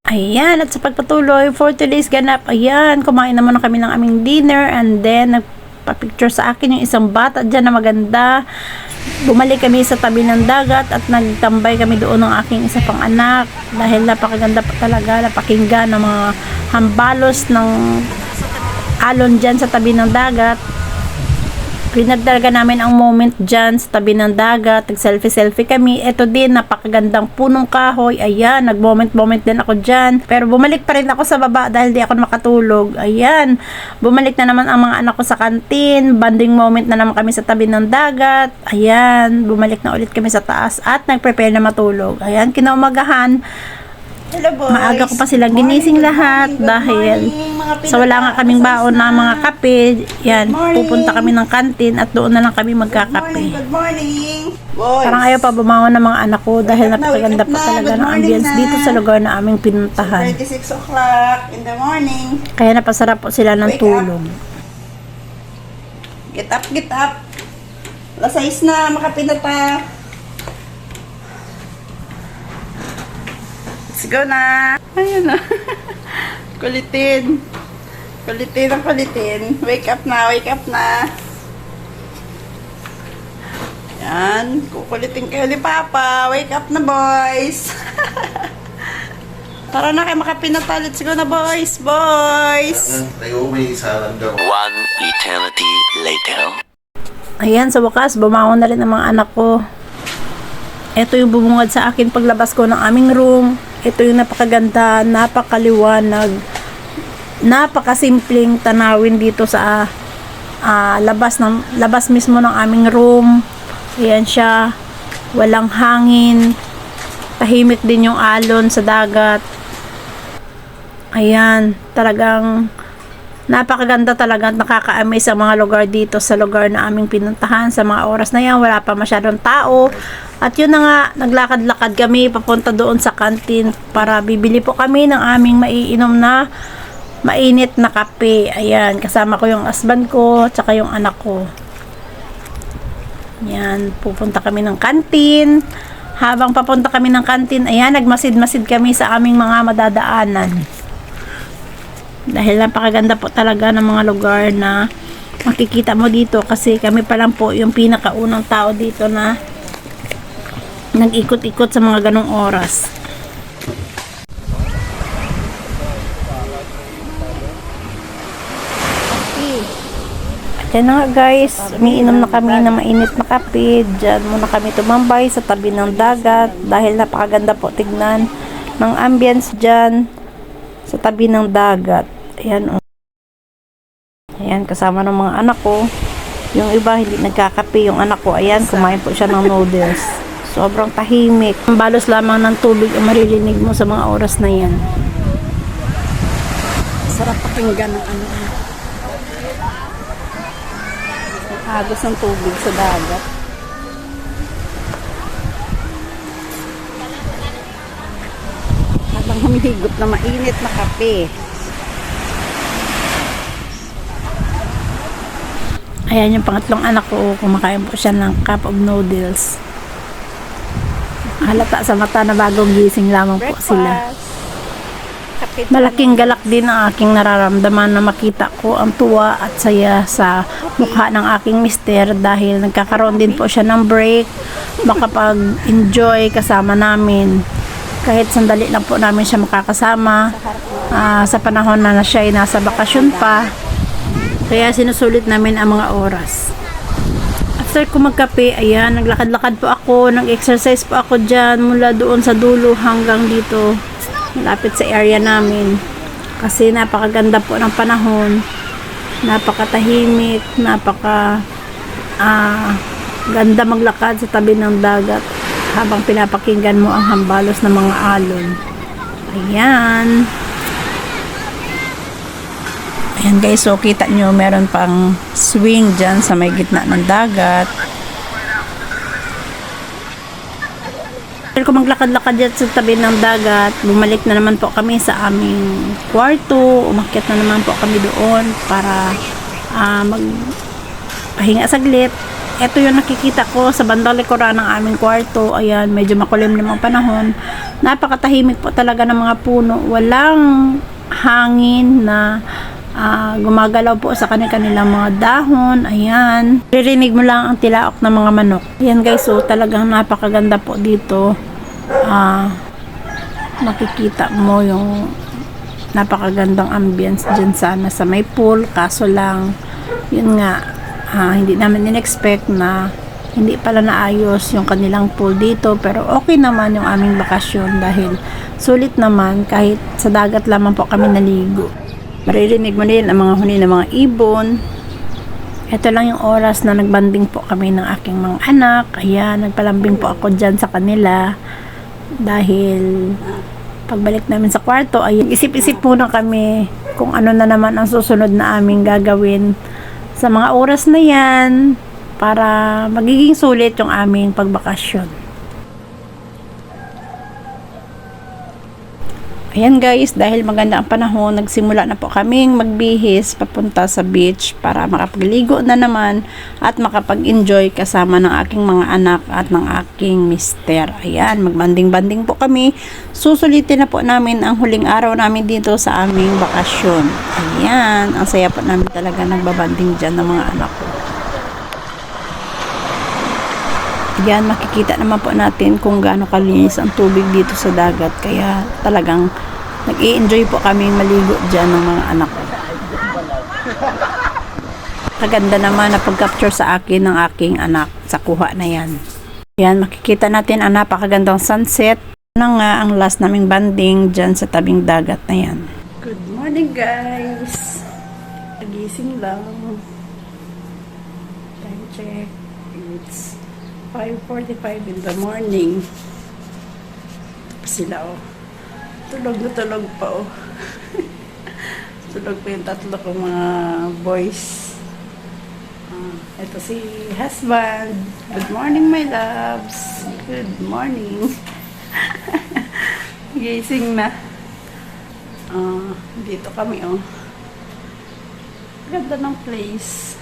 Ayan, at sa pagpatuloy for today's ganap, ayan, kumain naman na kami ng aming dinner and then nagpa-picture sa akin yung isang bata dyan na maganda. Bumalik kami sa tabi ng dagat at nagtambay kami doon ng aking isa pang anak dahil napakaganda pa talaga, napakinggan ng mga hambalos ng alon dyan sa tabi ng dagat. Pinagdalaga namin ang moment dyan sa tabi ng dagat, nag-selfie kami. Ito din, napakagandang punong kahoy. Ayan, nag-moment din ako dyan. Pero bumalik pa rin ako sa baba dahil di ako makatulog. Ayan, bumalik na naman ang mga anak ko sa kantin. Bonding moment na naman kami sa tabi ng dagat. Ayan, bumalik na ulit kami sa taas at nag-prepare na matulog. Ayan, kinaumagahan. Hello boys. Maaga ko pa silang ginising lahat dahil sa wala nga kaming baon na mga kape. Yan, pupunta kami ng kantin at doon na lang kami magkakape. Good morning. Boys. Parang ayaw pa bumangon ng mga anak ko dahil napakaganda pa talaga ng ambience dito sa lugar na aming pinuntahan. 26 o'clock in the morning. Kaya napasarap po sila ng tulog. Get up, get up. Alas 6 na, makape na ta. Let's go na. Ayun na. Kulitin. Kulitin ang kulitin. Wake up na, wake up na. Yan. Kukulitin kayo ni Papa. Wake up na, boys. Tara na kayo makapinata. Let's go na, boys. Boys. One eternity later. Ayan, sa wakas, bumangon na rin ang mga anak ko. Ito yung bumungad sa akin paglabas ko ng aming room. Ito yung napakaganda, napakaliwanag, napakasimpleng tanawin dito sa labas mismo ng aming room. Ayan siya, walang hangin, tahimik din yung alon sa dagat. Ayan, talagang napakaganda talaga at nakaka-amaze ang mga lugar dito sa lugar na aming pinuntahan. Sa mga oras na yan, wala pa masyadong tao. At yun na nga, naglakad-lakad kami papunta doon sa kantin para bibili po kami ng aming maiinom na mainit na kape. Ayan, kasama ko yung husband ko at saka yung anak ko. Ayan, pupunta kami ng kantin. Habang papunta kami ng kantin, ayan, nagmasid-masid kami sa aming mga madadaanan. Dahil napakaganda po talaga ng mga lugar na makikita mo dito kasi kami pa lang po yung pinakaunang tao dito na nag-ikot-ikot sa mga ganong oras. Yan na nga guys, umiinom na kami na mainit na kape. Diyan muna kami tumambay sa tabi ng dagat dahil napakaganda po tignan ng ambience dyan sa tabi ng dagat. Ayan, ayan, kasama ng mga anak ko. Yung iba hindi nagkakape. Yung anak ko, ayan, kumain po siya ng noodles. Sobrang tahimik. Ang balos lamang ng tubig ang maririnig mo sa mga oras na yan. Sarap pakinggan ng ano. Ang agos ng tubig sa dagat. Habang humihigop na mainit na kape. Ayan yung pangatlong anak ko, kumakain po siya ng cup of noodles. Halata sa mata na bagong gising lamang po sila. Malaking galak din ang aking nararamdaman na makita ko ang tuwa at saya sa mukha ng aking mister dahil nagkakaroon din po siya ng break, makapag-enjoy kasama namin. Kahit sandali lang po namin siya makakasama sa panahon na siya ay nasa bakasyon pa. Kaya sinusulit namin ang mga oras. After ko magkape, ayan, naglakad-lakad po ako, nag-exercise po ako dyan mula doon sa dulo hanggang dito, malapit sa area namin. Kasi napakaganda po ng panahon, napakatahimik, ganda maglakad sa tabi ng dagat habang pinapakinggan mo ang hambalos ng mga alon. Ayan. Ayan guys, so kita nyo meron pang swing dyan sa may gitna ng dagat. Kung maglakad-lakad dyan sa tabi ng dagat, bumalik na naman po kami sa aming kwarto. Umakyat na naman po kami doon para magpahinga saglit. ito yung nakikita ko sa bandang likuran ng aming kwarto. Ayan, medyo makulimlim ang panahon. Napakatahimik po talaga ng mga puno. Walang hangin na gumagalaw po sa kanilang mga dahon. Ayan. Ririnig mo lang ang tilaok ng mga manok. Ayan guys, so talagang napakaganda po dito. Makikita mo yung napakagandang ambience dyan sana sa may pool. Kaso lang, yun nga, hindi namin in-expect na hindi pala naayos yung kanilang pool dito, pero okay naman yung aming bakasyon dahil sulit naman kahit sa dagat lamang po kami naligo. Maririnig mo din ang mga huni ng mga ibon. Ito lang yung oras na nagbanding po kami ng aking mga anak. Ayan, nagpalambing po ako dyan sa kanila dahil pagbalik namin sa kwarto ay isip-isip muna kami kung ano na naman ang susunod na aming gagawin sa mga oras na yan para magiging sulit yung aming pagbakasyon. Ayan guys, dahil maganda ang panahon, nagsimula na po kaming magbihis papunta sa beach para makapagligo na naman at makapag-enjoy kasama ng aking mga anak at ng aking mister. Ayan, magbanding-banding po kami. Susulitin na po namin ang huling araw namin dito sa aming bakasyon. Ayan, ang saya po namin talaga nagbabanding dyan ng mga anak ko. Ayan, makikita naman po natin kung gaano kalinis ang tubig dito sa dagat. Kaya talagang nag-i-enjoy po kaming maligo dyan ng mga anak ko. Kaganda naman na pag-capture sa akin ng aking anak sa kuha na yan. Ayan, makikita natin ang napakagandang sunset. Ano nga ang last naming banding dyan sa tabing dagat na yan. Good morning guys. Nagising lang. Time check. It's 5:45 in the morning. Sila tulog na tulog pa tulog pa yung tatlo kong mga boys. Ito si husband. Good morning my loves. Good morning. Gising na. Dito kami ganda ng place.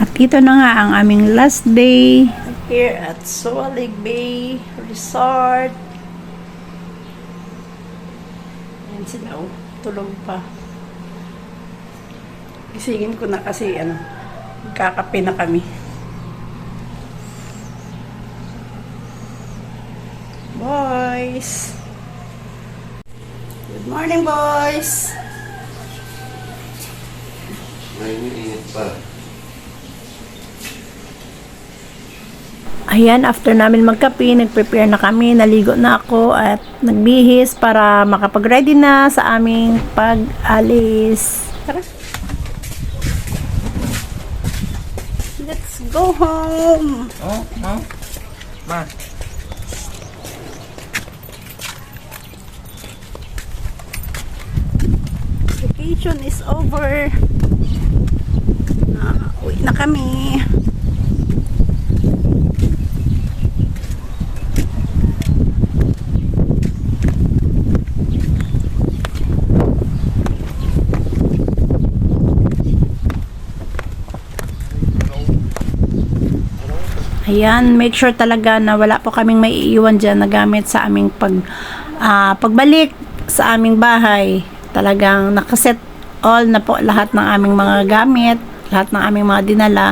At ito na nga ang aming last day Here at Suwalig Bay Resort. Ayan sila tulog pa. Gisingin ko na kasi magkakape na kami. Boys! Good morning boys! Ngayon init pa. Ayan, after namin magkape, nag-prepare na kami, naligo na ako at nagbihis para makapag-ready na sa aming pag-alis. Tara! Let's go home! Ma. Vacation is over. Uwi na kami. Ayan, make sure talaga na wala po kaming maiiwan dyan na gamit sa aming pagbalik sa aming bahay. Talagang nakaset all na po lahat ng aming mga gamit, lahat ng aming mga dinala.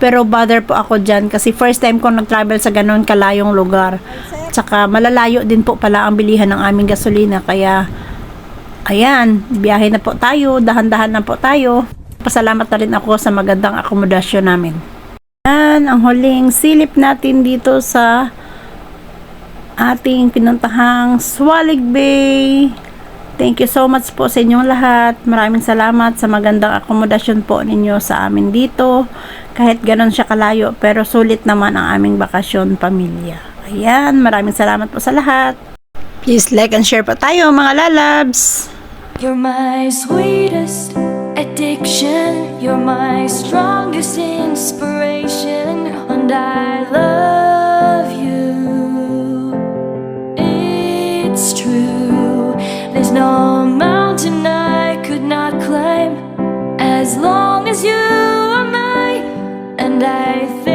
Pero bother po ako dyan kasi first time ko nag-travel sa ganun kalayong lugar. Tsaka malalayo din po pala ang bilihan ng aming gasolina. Kaya, ayan, biyahe na po tayo, dahan-dahan na po tayo. Pasalamat na rin ako sa magandang akomodasyon namin. Yan ang huling silip natin dito sa ating pinuntahang Suwalig Bay. Thank you so much po sa inyong lahat. Maraming salamat sa magandang akomodasyon po ninyo sa amin dito. Kahit ganon siya kalayo, pero sulit naman ang aming bakasyon pamilya. Ayan, maraming salamat po sa lahat. Please like and share po tayo mga lalabs. You're my sweetest addiction, you're my strongest inspiration, and I love you. It's true, there's no mountain I could not climb as long as you and I